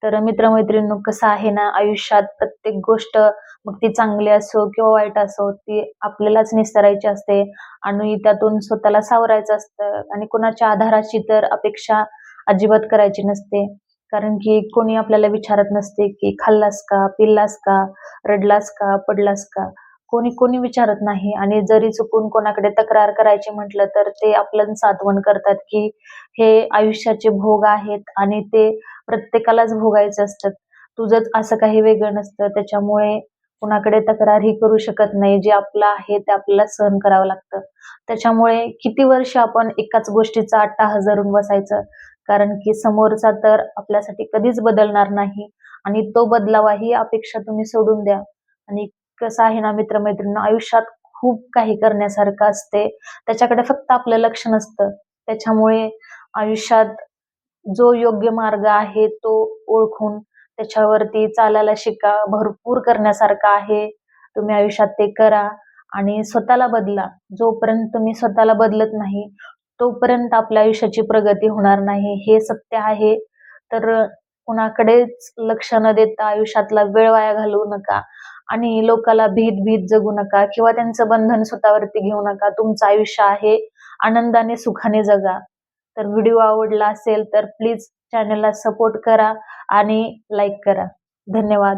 तर मित्र-मैत्रिणींनो कसं आहे ना, आयुष्यात प्रत्येक गोष्ट मग ती चांगली असो किंवा वाईट असो, ती आपल्यालाच निस्तरायची असते आणि त्यातून स्वतःला सावरायचं असतं आणि कोणाच्या आधाराची तर अपेक्षा अजिबात करायची नसते. कारण की कोणी आपल्याला विचारत नसते, की "खाल्लास का? पिल्लास का? रडलास का? पडलास का?" कोणी कोणी विचारत नाही आणि जरी चुकून कोणाकडे तक्रार करायची म्हटलं, तर ते आपलं आठवण करतात, की हे आयुष्याचे भोग आहेत आणि ते प्रत्येकालाच भोगायचे असतात. तुझंच असं काही वेगळं नसतं. त्याच्यामुळे कुणाकडे तक्रारही करू शकत नाही. जे आपलं आहे ते आपल्याला सहन करावं लागतं. त्याच्यामुळे किती वर्ष आपण एकाच गोष्टीचा अट्टाहास धरून बसायचं. कारण की समोरचा तर आपल्यासाठी कधीच बदलणार नाही आणि तो बदलावा ही अपेक्षा तुम्ही सोडून द्या. आणि कसं आहे ना मित्र आयुष्यात खूप काही करण्यासारखं असते. त्याच्याकडे फक्त आपलं लक्ष नसतं. त्याच्यामुळे आयुष्यात जो योग्य मार्ग आहे तो ओळखून त्याच्यावरती चालायला शिका. भरपूर करण्यासारखं आहे. तुम्ही आयुष्यात ते करा आणि स्वतःला बदला. जोपर्यंत तुम्ही स्वतःला बदलत नाही, तोपर्यंत आपल्या आयुष्याची प्रगती होणार नाही. हे सत्य आहे. तर कुणाकडेच लक्ष न देता आयुष्यातला वेळ वाया घालवू नका आणि लोकाला भीत जगू नका किंवा त्यांचं बंधन स्वतःवरती घेऊ नका. तुमचं आयुष्य आहे. आनंदाने, सुखाने जगा. तर व्हिडिओ आवडला असेल तर प्लीज चॅनलला सपोर्ट करा आणि लाईक करा. धन्यवाद.